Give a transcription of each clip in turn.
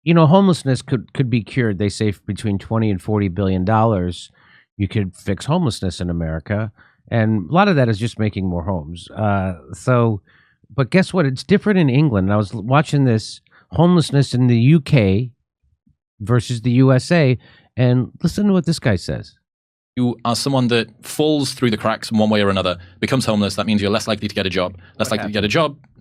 you know, homelessness could be cured. They say between 20 and 40 billion dollars, you could fix homelessness in America, and a lot of that is just making more homes. But guess what? It's different in England. I was watching this homelessness in the UK versus the USA, and listen to what this guy says. You are someone that falls through the cracks in one way or another, becomes homeless. That means you're less likely to get a job.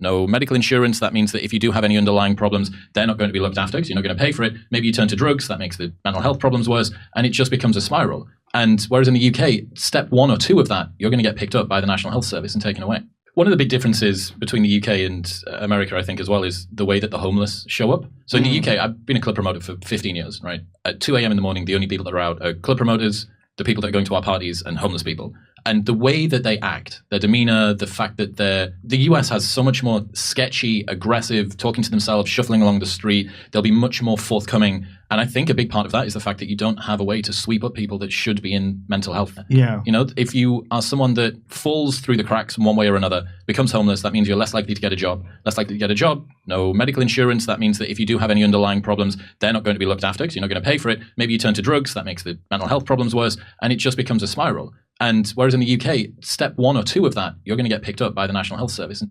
No medical insurance. That means that if you do have any underlying problems, they're not going to be looked after because you're not going to pay for it. Maybe you turn to drugs. That makes the mental health problems worse. And it just becomes a spiral. And whereas in the UK, step 1 or 2 of that, you're going to get picked up by the National Health Service and taken away. One of the big differences between the UK and America, I think, as well, is the way that the homeless show up. So in the UK, I've been a club promoter for 15 years, right? At 2 a.m. in the morning, the only people that are out are club promoters, the people that are going to our parties, and homeless people. And the way that they act, their demeanor, the fact that the US has so much more sketchy, aggressive, talking to themselves, shuffling along the street. They'll be much more forthcoming. And I think a big part of that is the fact that you don't have a way to sweep up people that should be in mental health. Yeah. You know, if you are someone that falls through the cracks in one way or another, becomes homeless, that means you're less likely to get a job. No medical insurance. That means that if you do have any underlying problems, they're not going to be looked after because you're not going to pay for it. Maybe you turn to drugs. That makes the mental health problems worse. And it just becomes a spiral. And whereas in the UK, step 1 or 2 of that, you're going to get picked up by the National Health Service.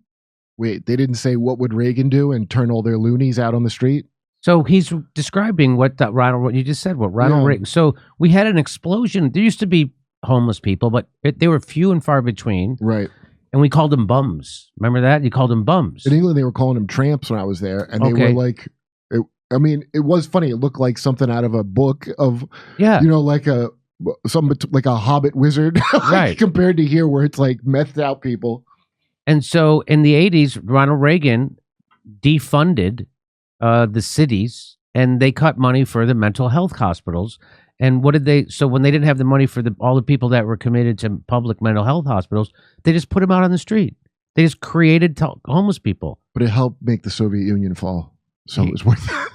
Wait, they didn't say what would Reagan do and turn all their loonies out on the street? So he's describing what you just said, what Ronald Reagan. So we had an explosion. There used to be homeless people, but they were few and far between. Right. And we called them bums. Remember that? You called them bums. In England, they were calling them tramps when I was there. And they were like, it was funny. It looked like something out of a book of, like a Hobbit wizard, right? Compared to here where it's like methed out people. And so in the 80s, Ronald Reagan defunded the cities, and they cut money for the mental health hospitals. And what did they? So when they didn't have the money for all the people that were committed to public mental health hospitals, they just put them out on the street. They just created homeless people. But it helped make the Soviet Union fall, so it was worth it.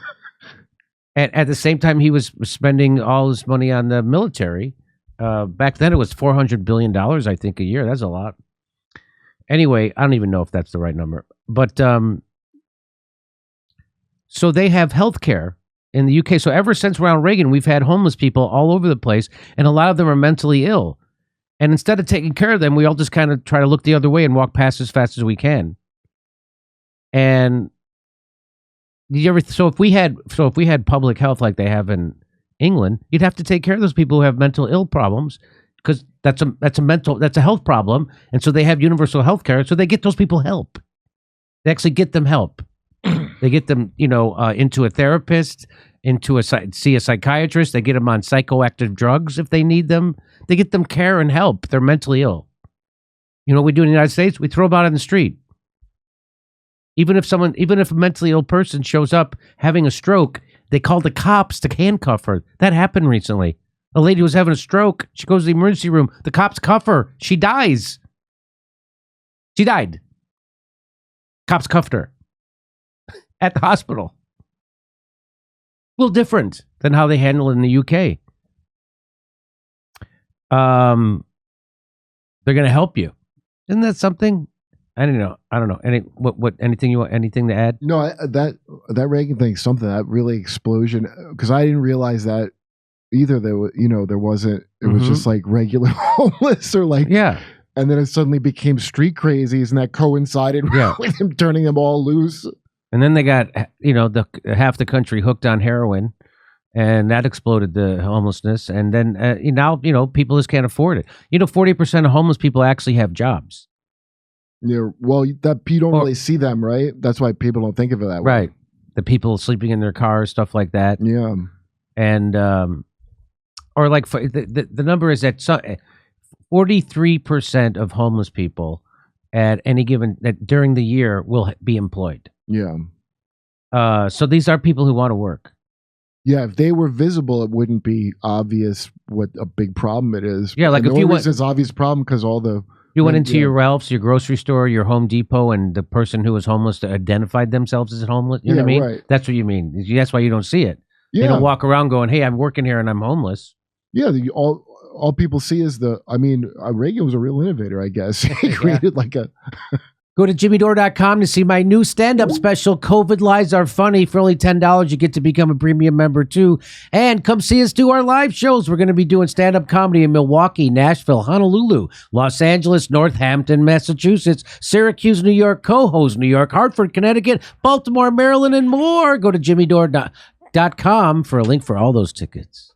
And at the same time, he was spending all his money on the military. Back then, it was $400 billion, I think, a year. That's a lot. Anyway, I don't even know if that's the right number. But so they have health care in the UK. So ever since Ronald Reagan, we've had homeless people all over the place, and a lot of them are mentally ill. And instead of taking care of them, we all just kind of try to look the other way and walk past as fast as we can. And if we had public health like they have in England, you'd have to take care of those people who have mental ill problems, because that's a health problem. And so they have universal health care. So they get those people help. They actually get them help. They get them, into a therapist, see a psychiatrist. They get them on psychoactive drugs if they need them. They get them care and help. They're mentally ill. You know what we do in the United States? We throw them out on the street. Even if a mentally ill person shows up having a stroke, they call the cops to handcuff her. That happened recently. A lady was having a stroke. She goes to the emergency room. The cops cuff her. She dies. She died. Cops cuffed her at the hospital. A little different than how they handle it in the UK. They're going to help you. Isn't that something? I don't know. Anything to add? No, that Reagan thing, something that really explosion, because I didn't realize that either. There wasn't. It was just like regular homeless or like and then it suddenly became street crazies, and that coincided with him turning them all loose. And then they got half the country hooked on heroin, and that exploded the homelessness. And then now people just can't afford it. 40% of homeless people actually have jobs. Yeah, well, that you don't really see them, right? That's why people don't think of it that way. Right. The people sleeping in their cars, stuff like that. Yeah. And or like the number is that 43% of homeless people at any given during the year will be employed. Yeah. So these are people who want to work. Yeah, if they were visible, it wouldn't be obvious what a big problem it is. Yeah, like if you went, it's obvious problem because all the you went into your Ralph's, your grocery store, your Home Depot, and the person who was homeless identified themselves as homeless. You know what I mean? Right. That's what you mean. That's why you don't see it. Yeah. They don't walk around going, "Hey, I'm working here and I'm homeless." Yeah, all people see is Reagan was a real innovator, I guess. He created like a Go to jimmydore.com to see my new stand-up special, COVID Lies Are Funny. For only $10, you get to become a premium member, too. And come see us do our live shows. We're going to be doing stand-up comedy in Milwaukee, Nashville, Honolulu, Los Angeles, Northampton, Massachusetts, Syracuse, New York, Cohoes, New York, Hartford, Connecticut, Baltimore, Maryland, and more. Go to jimmydore.com for a link for all those tickets.